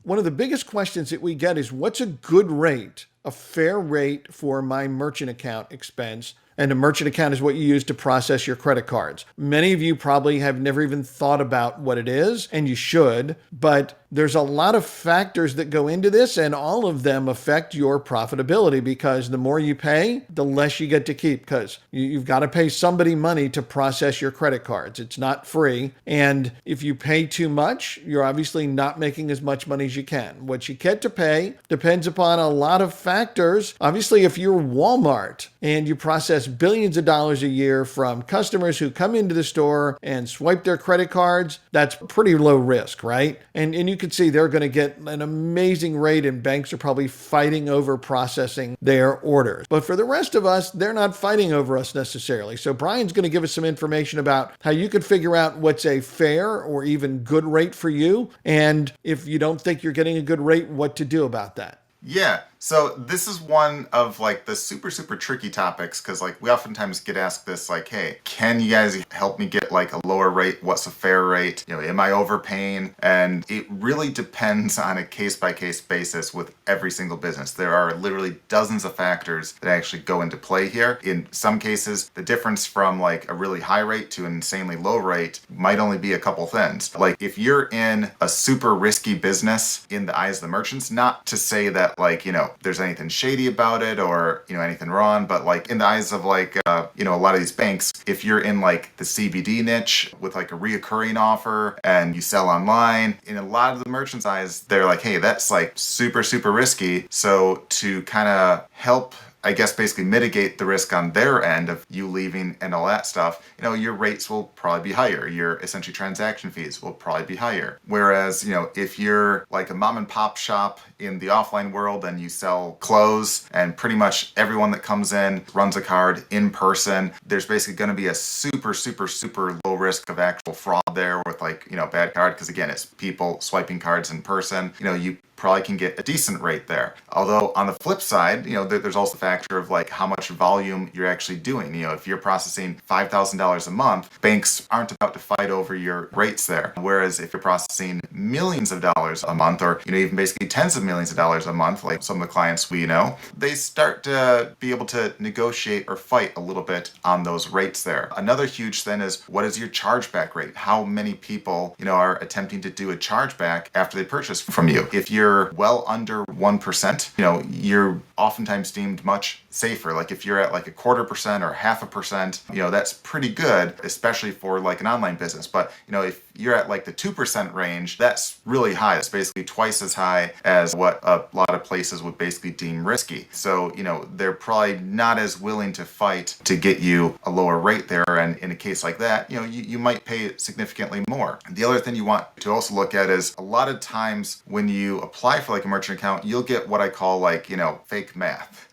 one of the biggest questions that we get is what's a good rate, a fair rate for my merchant account expense? And a merchant account is what you use to process your credit cards. Many of you probably have never even thought about what it is, and you should, but there's a lot of factors that go into this, and all of them affect your profitability because the more you pay, the less you get to keep because you've got to pay somebody money to process your credit cards. It's not free. And if you pay too much, you're obviously not making as much money as you can. What you get to pay depends upon a lot of factors. Obviously, if you're Walmart and you process billions of dollars a year from customers who come into the store and swipe their credit cards, that's pretty low risk, right? And you can see they're going to get an amazing rate, and banks are probably fighting over processing their orders. But for the rest of us, they're not fighting over us necessarily. So Brian's going to give us some information about how you can figure out what's a fair or even good rate for you. And if you don't think you're getting a good rate, what to do about that. Yeah. So this is one of like the super, super tricky topics because like we oftentimes get asked this like, hey, can you guys help me get like a lower rate? What's a fair rate? You know, am I overpaying? And it really depends on a case by case basis with every single business. There are literally dozens of factors that actually go into play here. In some cases, the difference from like a really high rate to an insanely low rate might only be a couple things. Like if you're in a super risky business in the eyes of the merchants, not to say that like, you know, there's anything shady about it or, you know, anything wrong, but like in the eyes of like, you know, a lot of these banks, if you're in like the CBD niche with like a reoccurring offer and you sell online, in a lot of the merchants' eyes, they're like, hey, that's like super, super risky. So to kind of help, I guess, basically mitigate the risk on their end of you leaving and all that stuff, you know, your rates will probably be higher. Your essentially transaction fees will probably be higher. Whereas, you know, if you're like a mom and pop shop in the offline world and you sell clothes and pretty much everyone that comes in runs a card in person, there's basically going to be a super, super, super low risk of actual fraud there with like, you know, bad card. Because again, it's people swiping cards in person. You know, you probably can get a decent rate there. Although on the flip side, you know, there's also the factor of like how much volume you're actually doing. You know, if you're processing $5,000 a month, banks aren't about to fight over your rates there. Whereas if you're processing millions of dollars a month, or, you know, even basically tens of millions of dollars a month, like some of the clients we know, they start to be able to negotiate or fight a little bit on those rates there. Another huge thing is, what is your chargeback rate? How many people, you know, are attempting to do a chargeback after they purchase from you? If you're well under 1%, you know, you're oftentimes deemed much safer. Like if you're at like 1/4% or 0.5%, you know, that's pretty good, especially for like an online business. But, you know, if you're at like the 2% range, that's really high. It's basically twice as high as what a lot of places would basically deem risky. So, you know, they're probably not as willing to fight to get you a lower rate there. And in a case like that, you know, you might pay significantly more. The other thing you want to also look at is a lot of times when you apply for like a merchant account, you'll get what I call like, you know, fake math.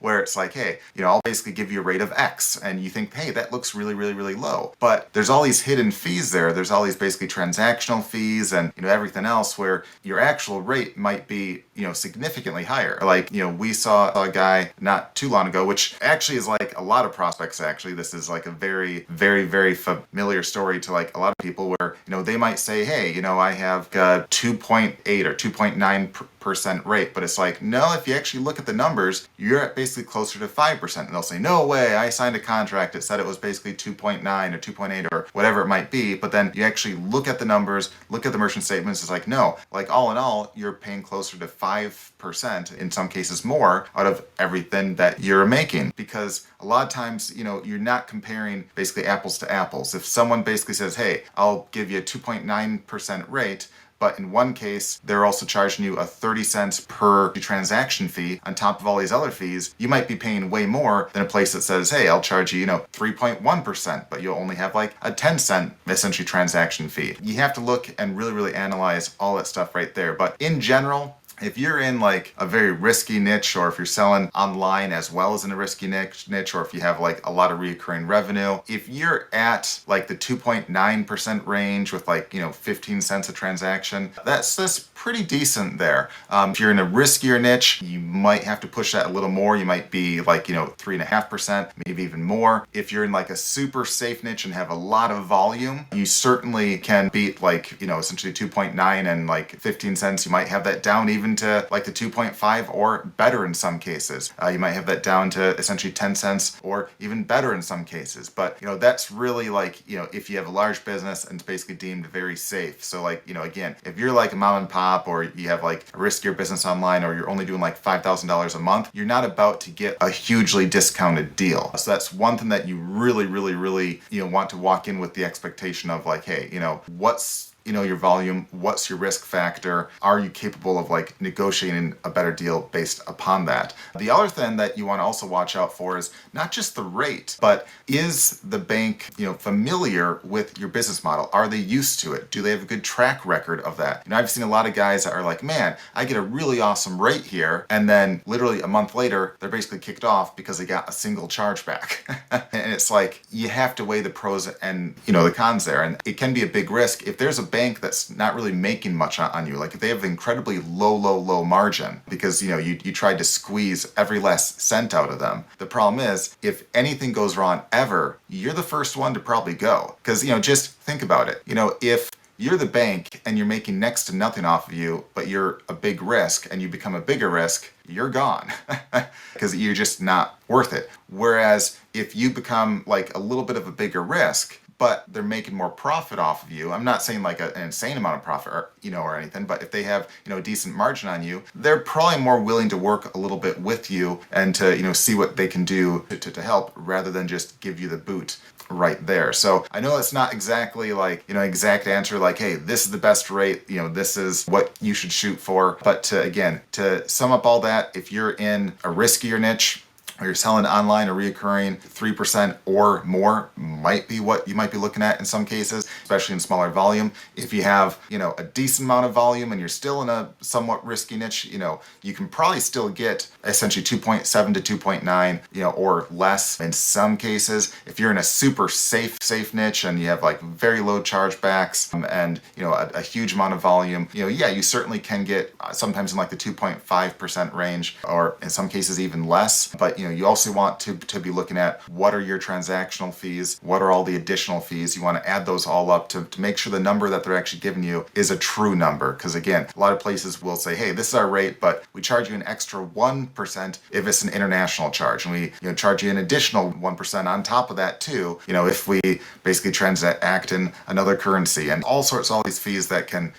Where it's like, hey, you know, I'll basically give you a rate of X, and you think, hey, that looks really, really, really low. But there's all these hidden fees there. There's all these basically transactional fees and, you know, everything else where your actual rate might be, you know, significantly higher. Like, you know, we saw a guy not too long ago, which actually is like a lot of prospects, actually. This is like a very, very, very familiar story to like a lot of people where, you know, they might say, hey, you know, I have a 2.8 or 2.9% rate, but it's like, no, if you actually look at the numbers, you're at basically closer to 5%. And they'll say, no way, I signed a contract, it said it was basically 2.9 or 2.8 or whatever it might be. But then you actually look at the numbers, look at the merchant statements, it's like, no, like all in all, you're paying closer to 5%, in some cases more, out of everything that you're making. Because a lot of times, you know, you're not comparing basically apples to apples. If someone basically says, hey, I'll give you a 2.9% rate, but in one case, they're also charging you a 30 cents per transaction fee on top of all these other fees, you might be paying way more than a place that says, hey, I'll charge you, you know, 3.1%, but you'll only have like a 10-cent essentially transaction fee. You have to look and really, really analyze all that stuff right there. But in general, if you're in like a very risky niche, or if you're selling online as well as in a risky niche, or if you have like a lot of recurring revenue, if you're at like the 2.9% range with like, you know, 15 cents a transaction, that's pretty decent there. If you're in a riskier niche, you might have to push that a little more. You might be like, 3.5%, maybe even more. If you're in like a super safe niche and have a lot of volume, you certainly can beat like, essentially 2.9 and like 15 cents. You might have that down even to like the 2.5 or better in some cases. You might have that down to essentially 10 cents or even better in some cases. But, that's really like, if you have a large business and it's basically deemed very safe. So like, again, if you're like a mom and pop or you have like a riskier business online or you're only doing like $5,000 a month, you're not about to get a hugely discounted deal. So that's one thing that you really, really, really, want to walk in with the expectation of like, hey, what's your volume, what's your risk factor, are you capable of like negotiating a better deal based upon that. The other thing that you want to also watch out for is not just the rate, but is the bank familiar with your business model? Are they used to it? Do they have a good track record of that? I've seen a lot of guys that are like, man, I get a really awesome rate here, and then literally a month later they're basically kicked off because they got a single chargeback. And it's like, you have to weigh the pros and the cons there, and it can be a big risk if there's a bank that's not really making much on you. Like if they have incredibly low margin because you tried to squeeze every last cent out of them. The problem is if anything goes wrong ever, you're the first one to probably go. Because just think about it. If you're the bank and you're making next to nothing off of you, but you're a big risk and you become a bigger risk, you're gone because you're just not worth it. Whereas if you become like a little bit of a bigger risk, but they're making more profit off of you. I'm not saying like an insane amount of profit or anything, but if they have, a decent margin on you, they're probably more willing to work a little bit with you and to, see what they can do to help rather than just give you the boot right there. So I know it's not exactly like, exact answer like, hey, this is the best rate, this is what you should shoot for. But to sum up all that, if you're in a riskier niche, or you're selling online or reoccurring, 3% or more might be what you might be looking at in some cases, especially in smaller volume. If you have, a decent amount of volume and you're still in a somewhat risky niche, you can probably still get essentially 2.7 to 2.9, or less in some cases. If you're in a super safe niche and you have like very low chargebacks and, a huge amount of volume, you certainly can get sometimes in like the 2.5% range or in some cases even less. But, you also want to be looking at what are your transactional fees, what are all the additional fees. You want to add those all up to make sure the number that they're actually giving you is a true number. Because again, a lot of places will say, hey, this is our rate, but we charge you an extra 1% if it's an international charge. And we charge you an additional 1% on top of that too, if we basically transact in another currency and all these fees that can,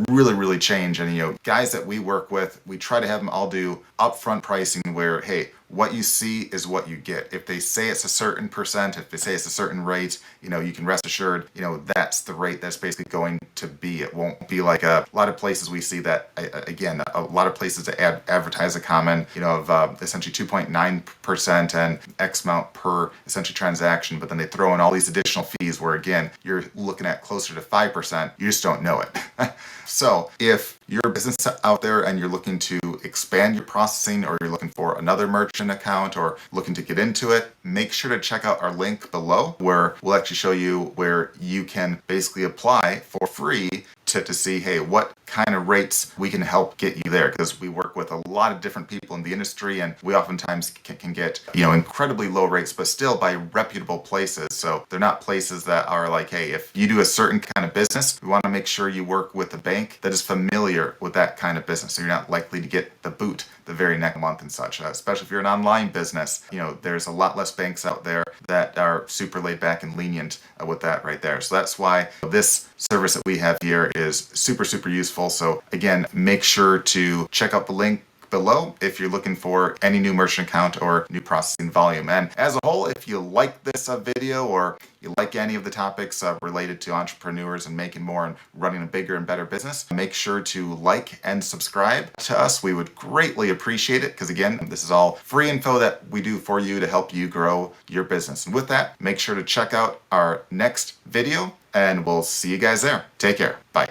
really, really change. And, guys that we work with, we try to have them all do upfront pricing where, hey, what you see is what you get. If they say it's a certain percent, if they say it's a certain rate, you can rest assured, that's the rate that's basically going to be. It won't be like a lot of places we see that, again, a lot of places that advertise a comment, of essentially 2.9% and X amount per essentially transaction, but then they throw in all these additional fees where, again, you're looking at closer to 5%. You just don't know it. So if you're a business out there and you're looking to expand your processing or you're looking for another merchant account or looking to get into it, make sure to check out our link below where we'll actually show you where you can basically apply for free to see, hey, what kind of rates we can help get you there, because we work with a lot of different people in the industry and we oftentimes can get incredibly low rates, but still by reputable places. So they're not places that are like, hey, if you do a certain kind of business, we want to make sure you work with a bank that is familiar with that kind of business, so you're not likely to get the boot the very next month and such. Especially if you're an online business, there's a lot less banks out there that are super laid back and lenient with that right there. So that's why this service that we have here is super, super useful. So again, make sure to check out the link below if you're looking for any new merchant account or new processing volume. And as a whole, if you like this video or you like any of the topics related to entrepreneurs and making more and running a bigger and better business, make sure to like and subscribe to us. We would greatly appreciate it because, again, this is all free info that we do for you to help you grow your business. And with that, make sure to check out our next video and we'll see you guys there. Take care. Bye.